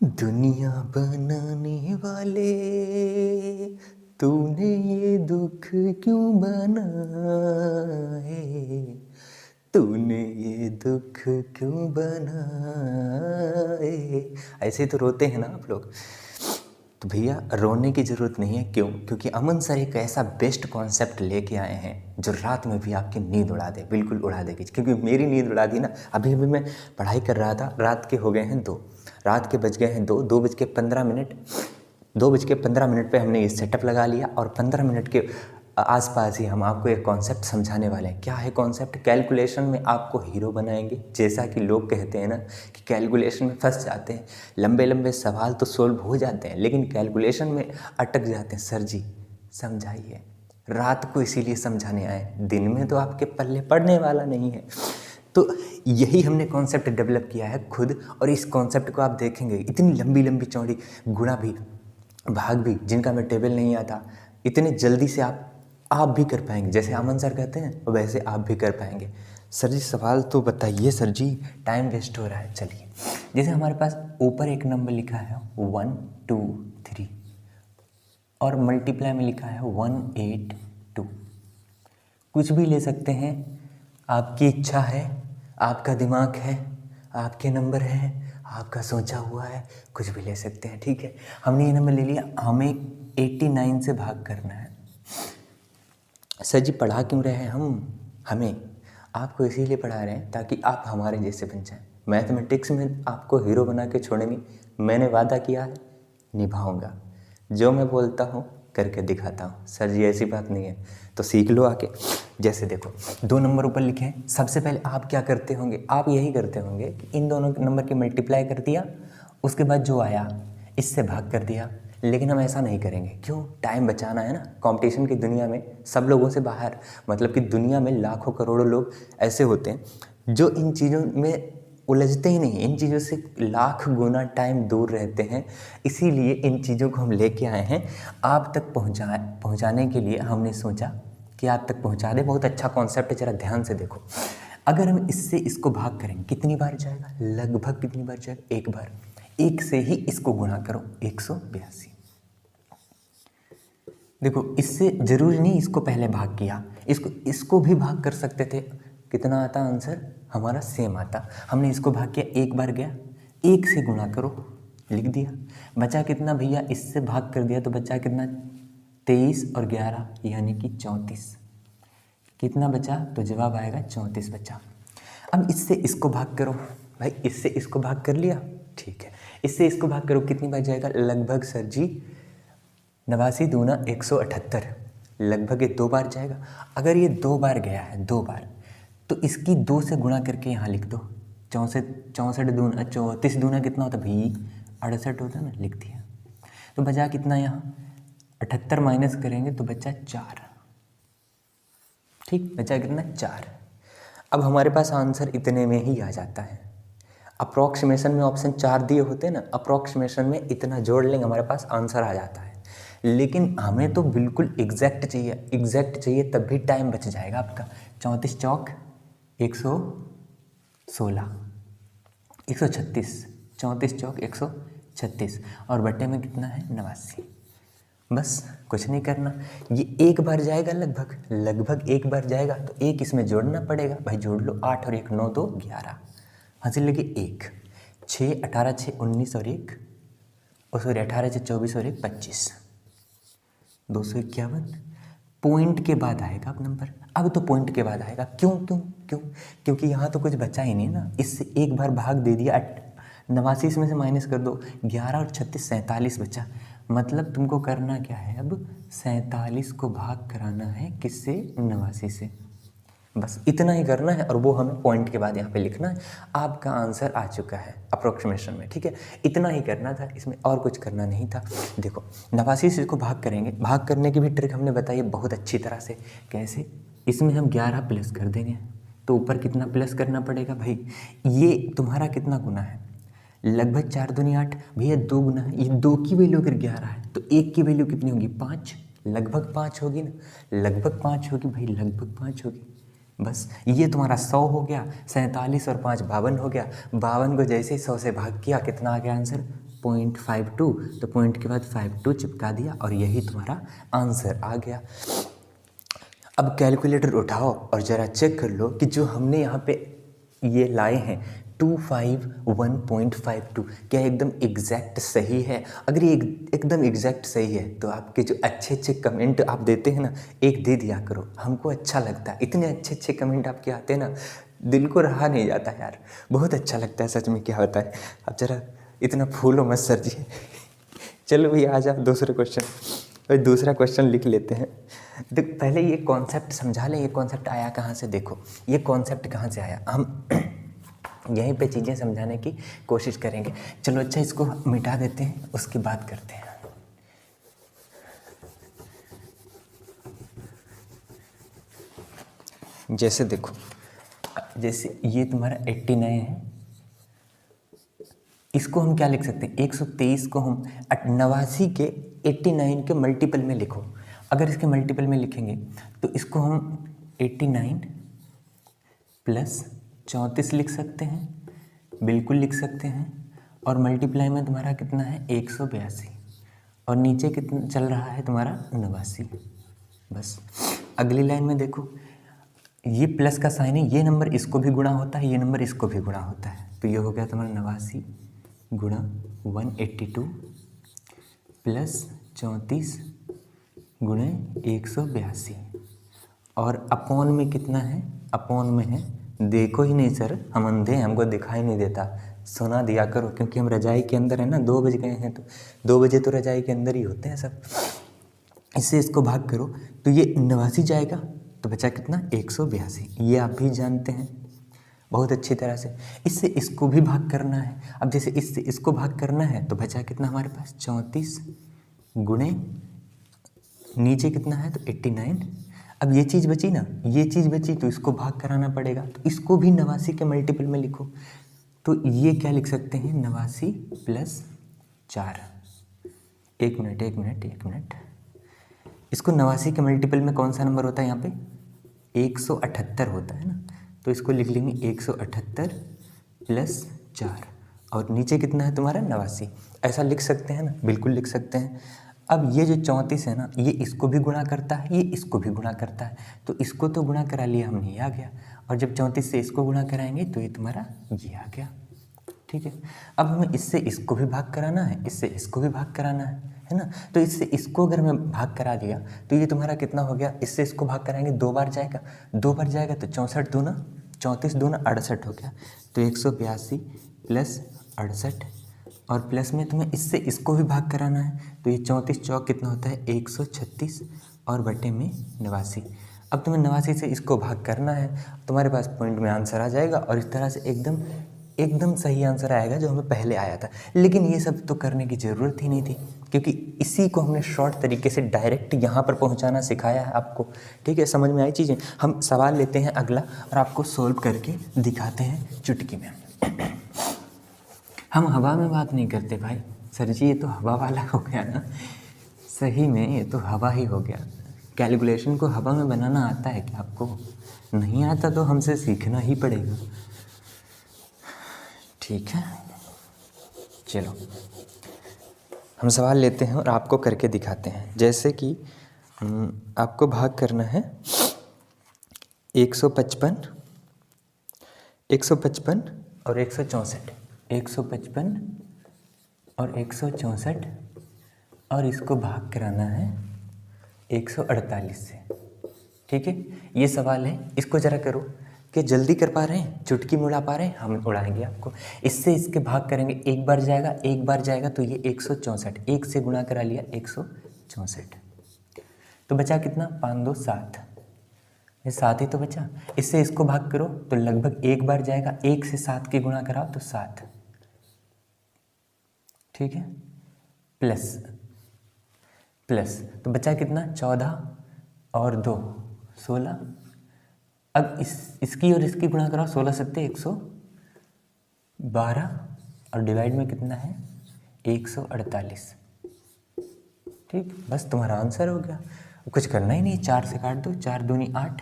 दुनिया बनाने वाले, तूने ये दुख क्यों बनाए, तूने ये दुख क्यों बनाए। ऐसे तो रोते हैं ना आप लोग। तो भैया रोने की ज़रूरत नहीं है। क्यों? क्योंकि अमन सर एक ऐसा बेस्ट कॉन्सेप्ट लेके आए हैं जो रात में भी आपकी नींद उड़ा दे, बिल्कुल उड़ा देगी। क्योंकि मेरी नींद उड़ा दी ना। अभी अभी मैं पढ़ाई कर रहा था, रात के हो गए हैं 2, रात के बज गए हैं 2:15। 2:15 पे हमने ये सेटअप लगा लिया और 15 मिनट के आसपास ही हम आपको एक कॉन्सेप्ट समझाने वाले हैं। क्या है कॉन्सेप्ट? कैलकुलेशन में आपको हीरो बनाएंगे। जैसा कि लोग कहते हैं ना कि कैलकुलेशन में फंस जाते हैं, लंबे लंबे सवाल तो सोल्व हो जाते हैं लेकिन कैलकुलेशन में अटक जाते हैं। सर जी समझाइए। रात को इसीलिए समझाने आए, दिन में तो आपके पल्ले पड़ने वाला नहीं है। तो यही हमने कॉन्सेप्ट डेवलप किया है खुद। और इस कॉन्सेप्ट को आप देखेंगे, इतनी लंबी लंबी चौड़ी गुणा भी भाग भी जिनका मैं टेबल नहीं आता, इतने जल्दी से आप भी कर पाएंगे। जैसे अमन सर कहते हैं वैसे आप भी कर पाएंगे। सर जी सवाल तो बताइए सर जी, टाइम वेस्ट हो रहा है। चलिए, जैसे हमारे पास ऊपर एक नंबर लिखा है 1 2 3 और मल्टीप्लाई में लिखा है 1 8 2। कुछ भी ले सकते हैं, आपकी इच्छा है, आपका दिमाग है, आपके नंबर हैं, आपका सोचा हुआ है, कुछ भी ले सकते हैं। ठीक है, हमने ये नंबर ले लिया, हमें 89 से भाग करना है। सर जी पढ़ा क्यों रहे हैं हमें? आपको इसीलिए पढ़ा रहे हैं ताकि आप हमारे जैसे बन जाएं। मैथमेटिक्स में आपको हीरो बना के छोड़ेंगे। मैंने वादा किया है, निभाऊंगा। जो मैं बोलता हूँ करके दिखाता हूँ। सर जी ऐसी बात नहीं है, तो सीख लो आके। जैसे देखो 2 नंबर ऊपर लिखे हैं, सबसे पहले आप क्या करते होंगे? आप यही करते होंगे कि इन दोनों नंबर की मल्टीप्लाई कर दिया, उसके बाद जो आया इससे भाग कर दिया। लेकिन हम ऐसा नहीं करेंगे। क्यों? टाइम बचाना है ना। कंपटीशन की दुनिया में सब लोगों से बाहर, मतलब कि दुनिया में लाखों करोड़ों लोग ऐसे होते हैं जो इन चीज़ों में उलझते ही नहीं, इन चीज़ों से लाख गुना टाइम दूर रहते हैं। इसीलिए इन चीज़ों को हम लेके आए हैं आप तक पहुँचाने के लिए। हमने सोचा कि आप तक पहुँचा दे। बहुत अच्छा कॉन्सेप्ट है, ज़रा ध्यान से देखो। अगर हम इससे इसको भाग करेंगे कितनी बार जाएगा? लगभग कितनी बार जाएगा? 1 बार। 1 से ही इसको गुणा करो, 182। देखो इससे जरूरी नहीं इसको पहले भाग किया, इसको भी भाग कर सकते थे। कितना आता आंसर? हमारा सेम आता। हमने इसको भाग किया, 1 बार गया, 1 से गुणा करो, लिख दिया। बचा कितना भैया? इससे भाग कर दिया तो बचा कितना? 23 और 11 यानी कि 34। कितना बचा? तो जवाब आएगा 34 बचा। अब इससे इसको भाग करो भाई, इससे इसको भाग कर लिया, ठीक है। इससे इसको भाग करो, कितनी बार जाएगा? लगभग सर जी 89 दूना 178, लगभग ये 2 बार जाएगा। अगर ये 2 बार गया है, 2 बार, तो इसकी 2 से गुणा करके यहाँ लिख दो। 64 दूना 34 दूना कितना होता भाई? 68 होता ना, लिख दिया। तो बचा कितना यहाँ? 78 माइनस करेंगे तो बचा 4। ठीक, बचा कितना? 4। अब हमारे पास आंसर इतने में ही आ जाता है। अप्रॉक्सीमेशन में ऑप्शन 4 दिए होते हैं ना, अप्रॉक्सीमेशन में इतना जोड़ लेंगे हमारे पास आंसर आ जाता है। लेकिन हमें तो बिल्कुल एग्जैक्ट चाहिए, एग्जैक्ट चाहिए, तब भी टाइम बच जाएगा आपका। 34 चौक 116, 136, 34 चौक 136 और बटे में कितना है? 89। बस कुछ नहीं करना, ये 1 बार जाएगा, लगभग 1 बार जाएगा तो 1 इसमें जोड़ना पड़ेगा भाई। जोड़ लो, 8 और 1 9 2 11, हासिल लगे 1। 6 18 6 19 और 1, और सॉरी 18 6 24 और 1 25, 251। पॉइंट के बाद आएगा अब नंबर। अब तो पॉइंट के बाद आएगा। क्यों क्यों क्यों? क्योंकि यहाँ तो कुछ बचा ही नहीं ना। इससे 1 बार भाग दे दिया, 89 इसमें से माइनस कर दो, 11 और 36 47 बचा। मतलब तुमको करना क्या है अब? 47 को भाग कराना है किससे? 89 से। बस इतना ही करना है और वो हमें पॉइंट के बाद यहाँ पे लिखना है। आपका आंसर आ चुका है अप्रोक्सीमेशन में, ठीक है। इतना ही करना था, इसमें और कुछ करना नहीं था। देखो 89 से इसको भाग करेंगे, भाग करने की भी ट्रिक हमने बताई है बहुत अच्छी तरह से। कैसे? इसमें हम 11 प्लस कर देंगे तो ऊपर कितना प्लस करना पड़ेगा भाई? ये तुम्हारा कितना गुना है? लगभग 4 दूनी 8 भैया, 2 गुना है। ये 2 की वैल्यू अगर 11 है तो 1 की वैल्यू कितनी होगी? 5। लगभग 5 होगी ना, लगभग 5 होगी भाई, लगभग 5 होगी। बस ये तुम्हारा 100 हो गया, 47 और 5 52 हो गया। 52 को जैसे ही 100 से भाग किया, कितना आ गया आंसर? 0.52, तो पॉइंट के बाद 52 चिपका दिया और यही तुम्हारा आंसर आ गया। अब कैलकुलेटर उठाओ और ज़रा चेक कर लो कि जो हमने यहाँ पे ये लाए हैं 251.52 क्या एकदम एग्जैक्ट सही है। अगर ये एकदम एग्जैक्ट सही है तो आपके जो अच्छे अच्छे कमेंट आप देते हैं ना, एक दे दिया करो, हमको अच्छा लगता है। इतने अच्छे अच्छे कमेंट आपके आते हैं ना, दिल को रहा नहीं जाता यार, बहुत अच्छा लगता है सच में। क्या होता है, अब ज़रा इतना फूलो मत सर जी। चलो भैया आ जाओ दूसरे क्वेश्चन। और दूसरा क्वेश्चन लिख लेते हैं। देख पहले ये कॉन्सेप्ट समझा लें, ये कॉन्सेप्ट आया कहाँ से। देखो ये कॉन्सेप्ट कहाँ से आया, हम यहीं पे चीज़ें समझाने की कोशिश करेंगे। चलो अच्छा इसको मिटा देते हैं, उसकी बात करते हैं। जैसे देखो, जैसे ये तुम्हारा 89 है, इसको हम क्या लिख सकते हैं, 123 को हम 89 के 89 के मल्टीपल में लिखो। अगर इसके मल्टीपल में लिखेंगे तो इसको हम 89 प्लस 34 लिख सकते हैं, बिल्कुल लिख सकते हैं। और मल्टीप्लाई में तुम्हारा कितना है 182, और नीचे कितना चल रहा है तुम्हारा 89। बस अगली लाइन में देखो, ये प्लस का साइन है, ये नंबर इसको भी गुणा होता है, ये नंबर इसको भी गुणा होता है, तो ये हो गया तुम्हारा 89 गुणा 182 प्लस 34 गुणे 182। और अपॉन में कितना है, अपॉन में है, देखो ही नहीं सर, हम अंधे हैं, हमको दिखाई नहीं देता, सुना दिया करो, क्योंकि हम रजाई के अंदर है ना, 2 बज गए हैं, तो 2 बजे तो रजाई के अंदर ही होते हैं सब। इससे इसको भाग करो तो ये 89 जाएगा, तो बचा कितना 182, ये आप भी जानते हैं बहुत अच्छी तरह से। इससे इसको भी भाग करना है, अब जैसे इससे इसको भाग करना है तो बचा कितना हमारे पास 34 गुणे नीचे कितना है तो 89। अब ये चीज़ बची ना, ये चीज़ बची तो इसको भाग कराना पड़ेगा, तो इसको भी 89 के मल्टीपल में लिखो। तो ये क्या लिख सकते हैं 89 प्लस 4। एक मिनट, इसको 89 के मल्टीपल में कौन सा नंबर होता है यहाँ पे 178 होता है ना, तो इसको लिख लेंगे 178 प्लस 4, और नीचे कितना है तुम्हारा 89। ऐसा लिख सकते हैं ना, बिल्कुल लिख सकते हैं। अब ये जो 34 है ना, ये इसको भी गुणा करता है, ये इसको भी गुणा करता है, तो इसको तो गुणा करा लिया हमने, ये आ गया। और जब 34 से इसको गुणा कराएंगे तो ये तुम्हारा ये आ गया, ठीक है। अब हमें इससे इसको भी भाग कराना है, इससे इसको भी भाग कराना है ना, तो इससे इसको अगर मैं भाग करा दिया तो ये तुम्हारा कितना हो गया, इससे इसको भाग कराएंगे 2 बार जाएगा, 2 बार जाएगा तो 64 दूना 34 दूना 68 हो गया, तो 182 प्लस 68, और प्लस में तुम्हें इससे इसको भी भाग कराना है, तो ये 34 चौक कितना होता है 136, और बटे में 89। अब तुम्हें 89 से इसको भाग करना है, तुम्हारे पास पॉइंट में आंसर आ जाएगा, और इस तरह से एकदम सही आंसर आएगा जो हमें पहले आया था। लेकिन ये सब तो करने की ज़रूरत ही नहीं थी, क्योंकि इसी को हमने शॉर्ट तरीके से डायरेक्ट यहाँ पर पहुँचाना सिखाया है आपको, ठीक है। समझ में आई चीज़ें। हम सवाल लेते हैं अगला और आपको सोल्व करके दिखाते हैं चुटकी में। हम हवा में बात नहीं करते भाई, सर जी ये तो हवा वाला हो गया ना, सही में ये तो हवा ही हो गया। कैलकुलेशन को हवा में बनाना आता है क्या आपको? नहीं आता तो हमसे सीखना ही पड़ेगा, ठीक है। चलो हम सवाल लेते हैं और आपको करके दिखाते हैं। जैसे कि आपको भाग करना है 155 और 164, 155 और 164, और इसको भाग कराना है 148 से, ठीक है। ये सवाल है, इसको ज़रा करो कि जल्दी कर पा रहे हैं, चुटकी में उड़ा पा रहे हैं, हम उड़ाएंगे आपको। इससे इसके भाग करेंगे, एक बार जाएगा तो ये 164, एक से गुणा करा लिया 164, तो बचा कितना 5 2 7, ये 7 ही तो बचा। इससे इसको भाग करो तो लगभग एक बार जाएगा, एक से 7 की गुणा कराओ तो 7, ठीक है। प्लस तो बचा कितना 14 और 2 16। अब इसकी और इसकी गुणा कराओ, 16 सत्ते 112, और डिवाइड में कितना है 148, ठीक। बस तुम्हारा आंसर हो गया, कुछ करना ही नहीं। 4 से काट दो, 4 दूनी 8,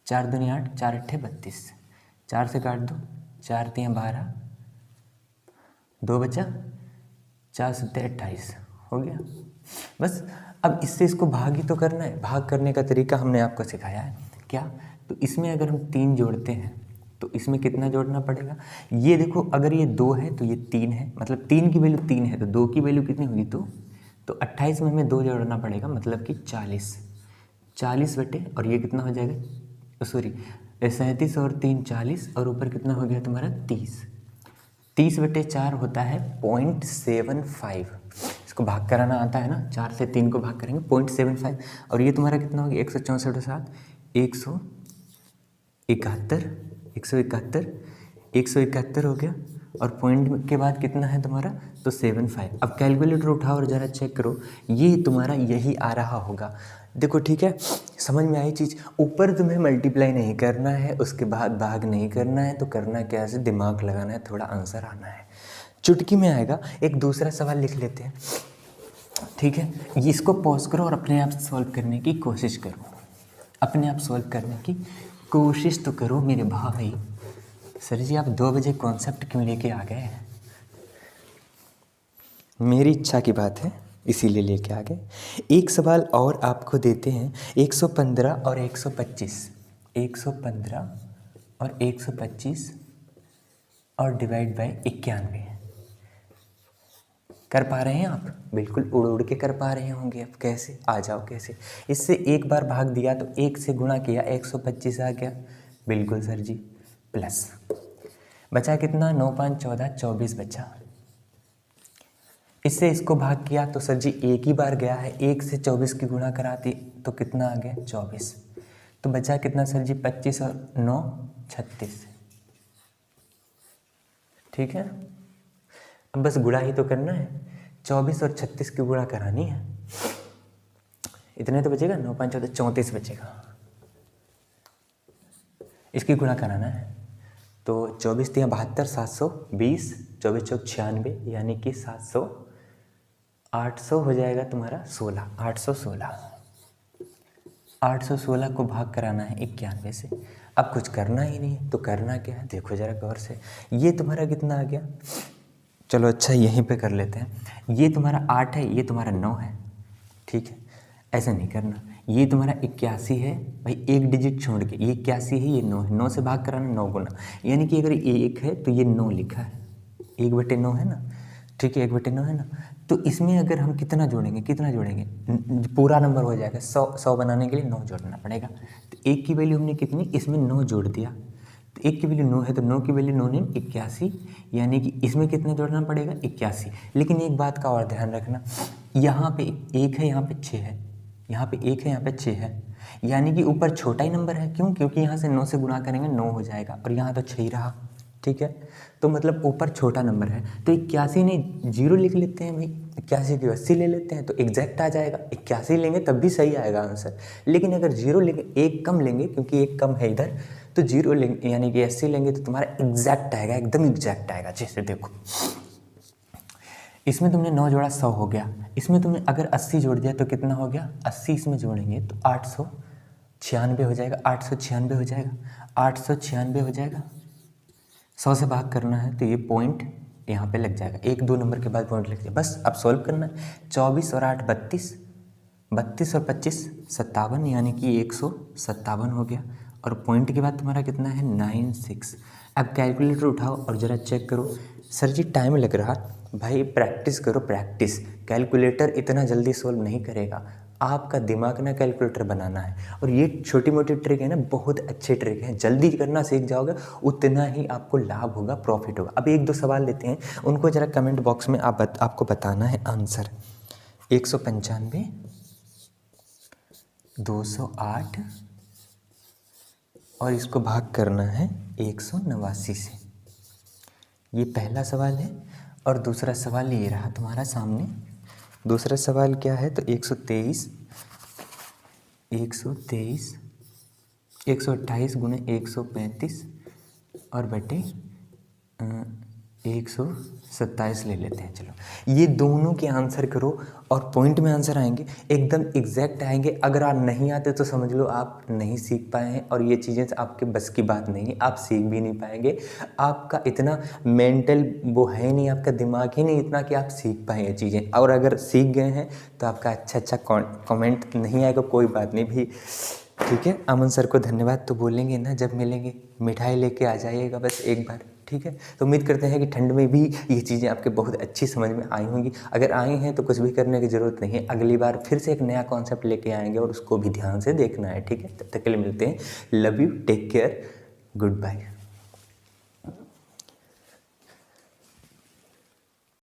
4 दूनी 8, 4 अट्ठे 32, 4 से काट दो, 4 3 12, 2 बचा, 4 सत्ते 28 हो गया। बस अब इससे इसको भाग ही तो करना है। भाग करने का तरीका हमने आपको सिखाया है क्या। तो इसमें अगर हम 3 जोड़ते हैं तो इसमें कितना जोड़ना पड़ेगा। ये देखो, अगर ये 2 है तो ये 3 है, मतलब 3 की वैल्यू 3 है तो 2 की वैल्यू कितनी होगी, तो 28 में हमें 2 जोड़ना पड़ेगा, मतलब कि 40 बटे, और ये कितना हो जाएगा, सॉरी 37 और 3 40, और ऊपर कितना हो गया तुम्हारा 30 बटे 4 होता है 0.75। इसको भाग कराना आता है ना, 4 से 3 को भाग करेंगे 0.75, और ये तुम्हारा कितना हो गया 164 7 171 हो गया, और पॉइंट के बाद कितना है तुम्हारा, तो 75। अब कैलकुलेटर उठाओ और ज़रा चेक करो, ये तुम्हारा यही आ रहा होगा। देखो ठीक है, समझ में आई चीज़। ऊपर तुम्हें मल्टीप्लाई नहीं करना है, उसके बाद भाग नहीं करना है, तो करना क्या है, दिमाग लगाना है, थोड़ा आंसर आना है, चुटकी में आएगा। एक दूसरा सवाल लिख लेते हैं, ठीक है। इसको पॉज करो और अपने आप सॉल्व करने की कोशिश करो, अपने आप सॉल्व करने की कोशिश तो करो मेरे भाई। सर जी आप 2 बजे कॉन्सेप्ट क्यों लेके आ गए। मेरी इच्छा की बात है, इसीलिए लेके आ गए। एक सवाल और आपको देते हैं, 115 और 125, 115 और 125 और डिवाइड बाय 91 कर पा रहे हैं आप, बिल्कुल उड़ उड़ के कर पा रहे होंगे। अब कैसे, आ जाओ कैसे। इससे एक बार भाग दिया तो 1 से गुणा किया, 125 आ गया, बिल्कुल सर जी, प्लस बचा कितना, 9 5 14 24 बचा। इससे इसको भाग किया तो सर जी एक ही बार गया है, 1 से 24 की गुणा कराती तो कितना आ गया 24, तो बचा कितना सर जी 25 और 9 36, ठीक है। अब बस गुणा ही तो करना है, 24 और 36 की गुणा करानी है, इतने तो बचेगा, 9 5 14 34 बचेगा, इसकी गुणा कराना है। तो 24 3 72 720, 24 चौक 96, यानी कि 700, 800 हो जाएगा तुम्हारा 16, 816 को भाग कराना है 91 से। अब कुछ करना ही नहीं तो करना क्या है, देखो ज़रा गौर से, ये तुम्हारा कितना आ गया, चलो अच्छा यहीं पे कर लेते हैं। ये तुम्हारा 8 है, ये तुम्हारा 9 है, ठीक है। ऐसा नहीं करना, ये तुम्हारा 81 है भाई, एक डिजिट छोड़ के, ये 81 है, ये 9 है, 9 से भाग कराना 9 गुना, यानी कि अगर ये 1 है तो ये 9 लिखा है, 1/9 है ना, ठीक है, 1/9 है ना। तो इसमें अगर हम कितना जोड़ेंगे, पूरा नंबर हो जाएगा, 100 बनाने के लिए 9 जोड़ना पड़ेगा। तो 1 की वैल्यू हमने कितनी, इसमें 9 जोड़ दिया, तो 1 की वैल्यू 9 है, तो 9 की वैल्यू 9 9 81, यानी कि इसमें कितना जोड़ना पड़ेगा 81। लेकिन एक बात का और ध्यान रखना, यहाँ पे 1 है, यहाँ पे 6 है, यहाँ पे 1 है, यहाँ पे 6 है, यानी कि ऊपर छोटा ही नंबर है, क्यों, क्योंकि यहाँ से 9 से गुणा करेंगे 9 हो जाएगा, और यहाँ तो 6 ही रहा, ठीक है। तो मतलब ऊपर छोटा नंबर है, तो 81 नहीं 0 लिख लेते हैं भाई, 81 की 80 ले लेते हैं तो एग्जैक्ट आ जाएगा। 81 लेंगे तब भी सही आएगा आंसर, लेकिन अगर 0 लेंगे, एक कम लेंगे क्योंकि एक कम है इधर, तो 0 लेंगे यानी कि 80 लेंगे तो तुम्हारा एग्जैक्ट आएगा, एकदम एग्जैक्ट आएगा। जैसे देखो इसमें तुमने 9 जोड़ा 100 हो गया, इसमें तुमने अगर 80 जोड़ दिया तो कितना हो गया, 80 इसमें जोड़ेंगे तो 896 हो जाएगा, 896 हो जाएगा, 896 हो जाएगा। 100 से भाग करना है तो ये पॉइंट यहाँ पे लग जाएगा, 1 2 नंबर के बाद पॉइंट लग जाएगा। बस अब सॉल्व करना है, 24 और 8 32, 32 और 25 57, यानी कि 157 हो गया, और पॉइंट के बाद तुम्हारा कितना है 96। अब कैलकुलेटर उठाओ और ज़रा चेक करो। सर जी टाइम लग रहा, भाई प्रैक्टिस करो, प्रैक्टिस। कैलकुलेटर इतना जल्दी सॉल्व नहीं करेगा, आपका दिमाग ना कैलकुलेटर बनाना है। और ये छोटी मोटी ट्रिक है ना, बहुत अच्छे ट्रिक हैं, जल्दी करना सीख जाओगे उतना ही आपको लाभ होगा, प्रॉफिट होगा। अब 1 2 सवाल लेते हैं, उनको ज़रा कमेंट बॉक्स में आपको बताना है आंसर। 195, 208 और इसको भाग करना है 189 से। ये पहला सवाल है, और दूसरा सवाल ये रहा तुम्हारा सामने। दूसरा सवाल क्या है, तो 123 128 गुणे 135 और बटे 127 ले लेते हैं। चलो ये दोनों के आंसर करो और पॉइंट में आंसर आएंगे, एकदम एग्जैक्ट आएंगे। अगर आप नहीं आते तो समझ लो आप नहीं सीख पाए हैं और ये चीज़ें आपके बस की बात नहीं है, आप सीख भी नहीं पाएंगे। आपका इतना मेंटल वो है नहीं, आपका दिमाग ही नहीं इतना कि आप सीख पाए ये चीज़ें। और अगर सीख गए हैं तो आपका अच्छा कमेंट नहीं आएगा, कोई बात नहीं भी, ठीक है। अमन सर को धन्यवाद तो बोलेंगे ना, जब मिलेंगे मिठाई लेके आ जाइएगा बस एक बार, ठीक है। तो उम्मीद करते हैं कि ठंड में भी ये चीज़ें आपके बहुत अच्छी समझ में आई होंगी। अगर आई हैं तो कुछ भी करने की ज़रूरत नहीं है, अगली बार फिर से एक नया कॉन्सेप्ट लेके आएंगे और उसको भी ध्यान से देखना है, ठीक है। तब तक के लिए मिलते हैं। Love you, take care, good bye.